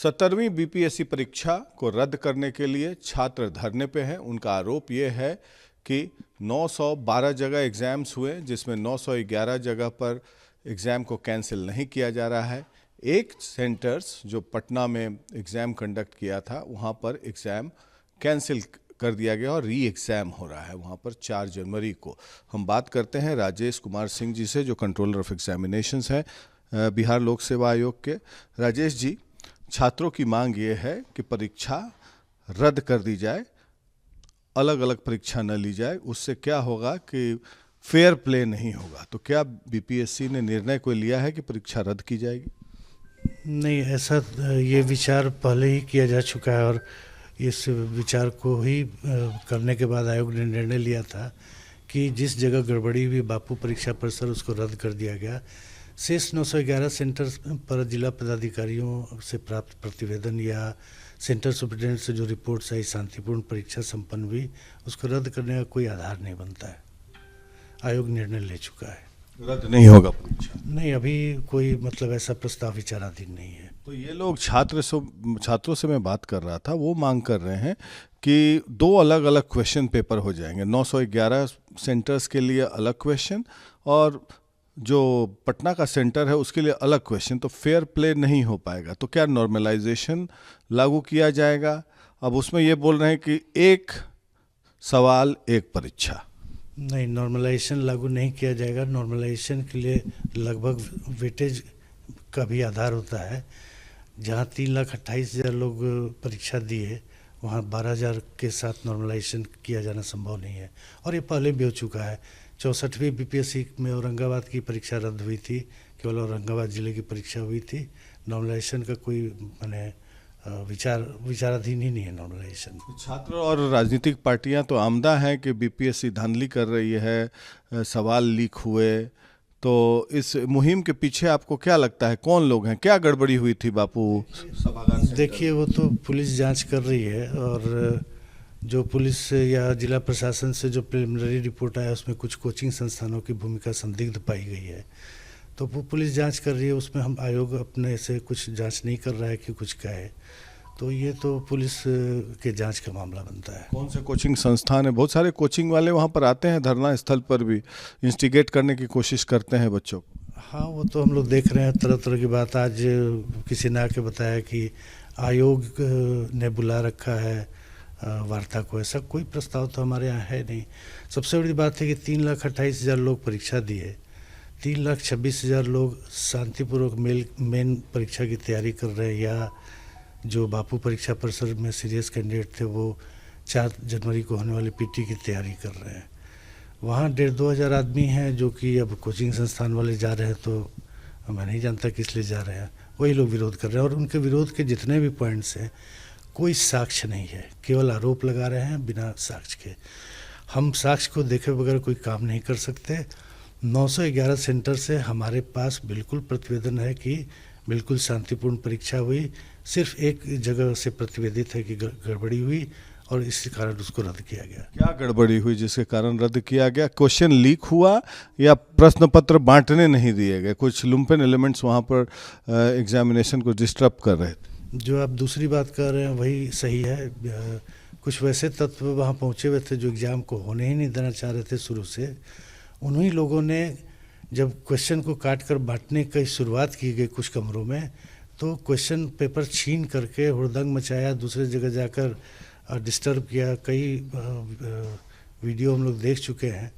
17वीं BPSC परीक्षा को रद्द करने के लिए छात्र धरने पे हैं। उनका आरोप ये है कि 912 जगह एग्ज़ाम्स हुए, जिसमें 911 जगह पर एग्ज़ाम को कैंसिल नहीं किया जा रहा है। एक सेंटर्स जो पटना में एग्ज़ाम कंडक्ट किया था, वहाँ पर एग्ज़ाम कैंसिल कर दिया गया और री एग्ज़ाम हो रहा है वहाँ पर 4 जनवरी को। हम बात करते हैं राजेश कुमार सिंह जी से, जो कंट्रोलर ऑफ एग्जामिनेशंस हैं बिहार लोक सेवा आयोग के। राजेश जी, छात्रों की मांग ये है कि परीक्षा रद्द कर दी जाए, अलग अलग परीक्षा न ली जाए। उससे क्या होगा कि फेयर प्ले नहीं होगा। तो क्या बीपीएससी ने निर्णय कोई लिया है कि परीक्षा रद्द की जाएगी? नहीं, ऐसा ये विचार पहले ही किया जा चुका है और इस विचार को ही करने के बाद आयोग ने निर्णय लिया था कि जिस जगह गड़बड़ी हुई बापू परीक्षा परिसर, उसको रद्द कर दिया गया। शेष 911 सेंटर पर जिला पदाधिकारियों से प्राप्त प्रतिवेदन या सेंटर सुप्रिटेंडेंट से जो रिपोर्ट्स आई शांतिपूर्ण परीक्षा संपन्न हुई, उसको रद्द करने का कोई आधार नहीं बनता है। आयोग निर्णय ले चुका है, रद्द नहीं होगा परीक्षा। नहीं, अभी कोई मतलब ऐसा प्रस्ताव विचाराधीन नहीं है। तो ये लोग छात्रों से मैं बात कर रहा था, वो मांग कर रहे हैं कि 2 अलग अलग क्वेश्चन पेपर हो जाएंगे। 911 सेंटर्स के लिए अलग क्वेश्चन और जो पटना का सेंटर है उसके लिए अलग क्वेश्चन। तो फेयर प्ले नहीं हो पाएगा। तो क्या नॉर्मलाइजेशन लागू किया जाएगा? अब उसमें ये बोल रहे हैं कि एक सवाल एक परीक्षा। नहीं, नॉर्मलाइजेशन लागू नहीं किया जाएगा। नॉर्मलाइजेशन के लिए लगभग वेटेज का भी आधार होता है। जहाँ 3,28,000 लोग परीक्षा दिए, वहाँ 12,000 के साथ नॉर्मलाइजेशन किया जाना संभव नहीं है। और ये पहले भी हो चुका है। 64वीं बीपीएससी में औरंगाबाद की परीक्षा रद्द हुई थी, केवल औरंगाबाद जिले की परीक्षा हुई थी। नॉर्मलाइजेशन का कोई विचाराधीन ही नहीं है नॉर्मलाइजेशन। छात्र और राजनीतिक पार्टियां तो आमदा हैं कि बीपीएससी धांधली कर रही है, सवाल लीक हुए। तो इस मुहिम के पीछे आपको क्या लगता है, कौन लोग हैं? क्या गड़बड़ी हुई थी बापू सभागार से? देखिए, वो तो पुलिस जांच कर रही है और जो पुलिस या जिला प्रशासन से जो प्रिलिमिनरी रिपोर्ट आया, उसमें कुछ कोचिंग संस्थानों की भूमिका संदिग्ध पाई गई है। तो वो पुलिस जांच कर रही है, उसमें हम आयोग अपने से कुछ जांच नहीं कर रहा है कि कुछ कहे। तो ये तो पुलिस के जांच का मामला बनता है। कौन से कोचिंग संस्थान है? बहुत सारे कोचिंग वाले वहाँ पर आते हैं, धरना स्थल पर भी इंस्टिगेट करने की कोशिश करते हैं बच्चों को। हाँ, वो तो हम लोग देख रहे हैं, तरह तरह की बात। आज किसी ने आके बताया कि आयोग ने बुला रखा है वार्ता को। ऐसा कोई प्रस्ताव तो हमारे यहाँ है नहीं। सबसे बड़ी बात है कि 3,28,000 लोग परीक्षा दिए, 3,26,000 लोग शांतिपूर्वक मेन परीक्षा की तैयारी कर रहे हैं, या जो बापू परीक्षा परिसर में सीरियस कैंडिडेट थे वो 4 जनवरी को होने वाली पीटी की तैयारी कर रहे हैं। वहाँ 1,500-2,000 आदमी हैं जो कि अब कोचिंग संस्थान वाले जा रहे हैं, तो मैं नहीं जानता किस लिए जा रहे हैं। वही लोग विरोध कर रहे हैं और उनके विरोध के जितने भी पॉइंट्स हैं, कोई साक्ष्य नहीं है, केवल आरोप लगा रहे हैं बिना साक्ष्य के। हम साक्ष्य को देखे बगैर कोई काम नहीं कर सकते। 911 सेंटर से हमारे पास बिल्कुल प्रतिवेदन है कि बिल्कुल शांतिपूर्ण परीक्षा हुई। सिर्फ एक जगह से प्रतिवेदित है कि गड़बड़ी हुई और इस कारण उसको रद्द किया गया। क्या गड़बड़ी हुई जिसके कारण रद्द किया गया? क्वेश्चन लीक हुआ या प्रश्न पत्र बांटने नहीं दिए गए? कुछ लुम्पेन एलिमेंट्स वहाँ पर एग्जामिनेशन को डिस्टर्ब कर रहे थे। जो आप दूसरी बात कर रहे हैं वही सही है। कुछ वैसे तत्व वहाँ पहुँचे हुए थे जो एग्ज़ाम को होने ही नहीं देना चाह रहे थे शुरू से। उन्हीं लोगों ने जब क्वेश्चन को काट कर बांटने की शुरुआत की गई कुछ कमरों में, तो क्वेश्चन पेपर छीन करके हुड़दंग मचाया, दूसरे जगह जाकर डिस्टर्ब किया। कई वीडियो हम लोग देख चुके हैं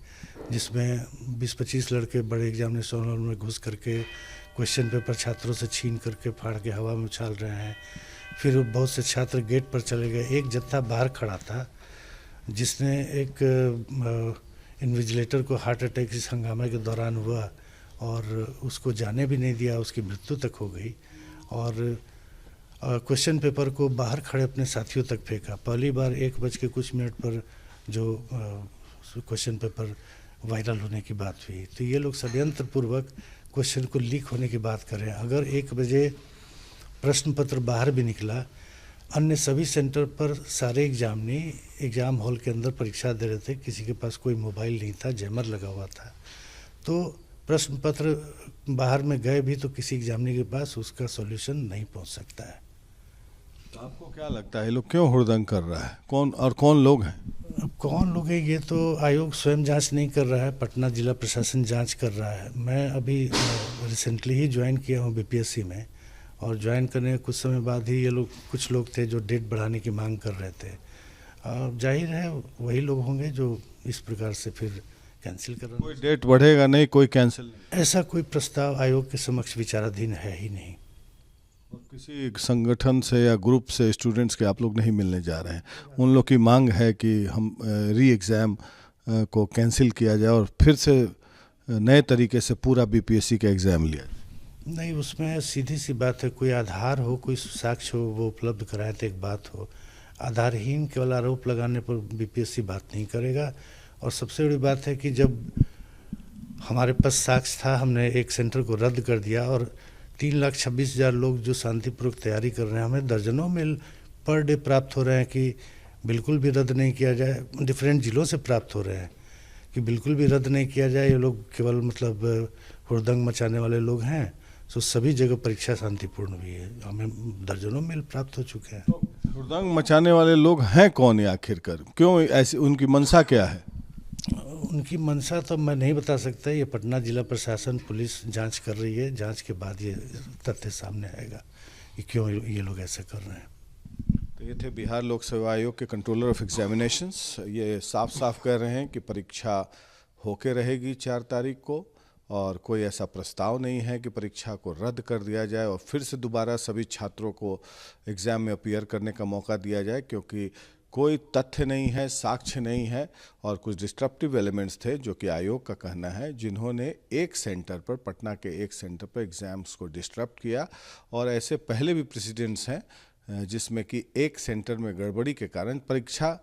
जिसमें 20-25 लड़के बड़े एग्जामिनेशन हॉल में घुस करके क्वेश्चन पेपर छात्रों से छीन करके फाड़ के हवा में उछाल रहे हैं। फिर बहुत से छात्र गेट पर चले गए। एक जत्था बाहर खड़ा था जिसने एक इन्विजिलेटर को हार्ट अटैक इस हंगामे के दौरान हुआ और उसको जाने भी नहीं दिया, उसकी मृत्यु तक हो गई। और क्वेश्चन पेपर को बाहर खड़े अपने साथियों तक फेंका। पहली बार 1:00 पर जो क्वेश्चन पेपर वायरल होने की बात हुई। तो ये लोग षड्यंत्र पूर्वक क्वेश्चन को लीक होने की बात कर रहे हैं। अगर 1 बजे प्रश्न पत्र बाहर भी निकला, अन्य सभी सेंटर पर सारे एग्ज़ाम हॉल के अंदर परीक्षा दे रहे थे। किसी के पास कोई मोबाइल नहीं था, जैमर लगा हुआ था। तो प्रश्न पत्र बाहर में गए भी तो किसी एग्जामिनर के पास उसका सॉल्यूशन नहीं पहुंच सकता है। आपको क्या लगता है ये लोग क्यों हुड़दंग कर रहा है, कौन लोग हैं? अब कौन लोग हैं ये तो आयोग स्वयं जांच नहीं कर रहा है, पटना जिला प्रशासन जांच कर रहा है। मैं अभी रिसेंटली ही ज्वाइन किया हूँ बीपीएससी में, और ज्वाइन करने के कुछ समय बाद ही ये लोग, कुछ लोग थे जो डेट बढ़ाने की मांग कर रहे थे। और जाहिर है वही लोग होंगे जो इस प्रकार से फिर कैंसिल कर रहे हैं। कोई डेट बढ़ेगा नहीं, कोई कैंसिल नहीं। ऐसा कोई प्रस्ताव आयोग के समक्ष विचाराधीन है ही नहीं। और किसी संगठन से या ग्रुप से स्टूडेंट्स के आप लोग नहीं मिलने जा रहे हैं? उन लोग की मांग है कि हम री एग्ज़ाम को कैंसिल किया जाए और फिर से नए तरीके से पूरा बीपीएससी का एग्ज़ाम लिया जाए। नहीं, उसमें सीधी सी बात है, कोई आधार हो, कोई साक्ष्य हो, वो उपलब्ध कराए तो एक बात हो। आधारहीन केवल आरोप लगाने पर बीपीएससी बात नहीं करेगा। और सबसे बड़ी बात है कि जब हमारे पास साक्ष्य था, हमने एक सेंटर को रद्द कर दिया, और 3,26,000 लोग जो शांतिपूर्वक तैयारी कर रहे हैं, हमें दर्जनों मेल पर डे प्राप्त हो रहे हैं कि बिल्कुल भी रद्द नहीं किया जाए। डिफरेंट ज़िलों से प्राप्त हो रहे हैं कि बिल्कुल भी रद्द नहीं किया जाए, ये लोग केवल मतलब हुड़दंग मचाने वाले लोग हैं। तो सभी जगह परीक्षा शांतिपूर्ण भी है, हमें दर्जनों मेल प्राप्त हो चुके हैं। तो हुड़दंग मचाने वाले लोग हैं कौन ये आखिरकार, क्यों ऐसी, उनकी मंशा क्या है? उनकी मंशा तो मैं नहीं बता सकता, ये पटना जिला प्रशासन पुलिस जांच कर रही है। जांच के बाद ये तथ्य सामने आएगा कि क्यों ये लोग ऐसा कर रहे हैं। तो ये थे बिहार लोक सेवा आयोग के कंट्रोलर ऑफ एग्जामिनेशंस। ये साफ साफ कह रहे हैं कि परीक्षा होके रहेगी 4 तारीख को, और कोई ऐसा प्रस्ताव नहीं है कि परीक्षा को रद्द कर दिया जाए और फिर से दोबारा सभी छात्रों को एग्ज़ाम में अपीयर करने का मौका दिया जाए, क्योंकि कोई तथ्य नहीं है, साक्ष्य नहीं है, और कुछ डिस्ट्रप्टिव एलिमेंट्स थे जो कि आयोग का कहना है, जिन्होंने एक सेंटर पर, पटना के एक सेंटर पर एग्ज़ाम्स को डिस्टर्ब किया। और ऐसे पहले भी प्रेसिडेंट्स हैं जिसमें कि एक सेंटर में गड़बड़ी के कारण परीक्षा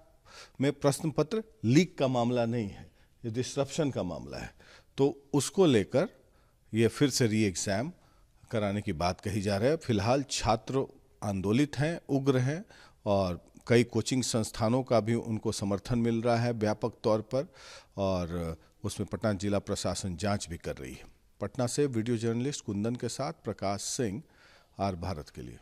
में प्रश्न पत्र लीक का मामला नहीं है, ये डिस्ट्रप्शन का मामला है। तो उसको लेकर ये फिर से री एग्ज़ाम कराने की बात कही जा रही है। फिलहाल छात्र आंदोलित हैं, उग्र हैं, और कई कोचिंग संस्थानों का भी उनको समर्थन मिल रहा है व्यापक तौर पर, और उसमें पटना जिला प्रशासन जांच भी कर रही है। पटना से वीडियो जर्नलिस्ट कुंदन के साथ प्रकाश सिंह, आर भारत के लिए।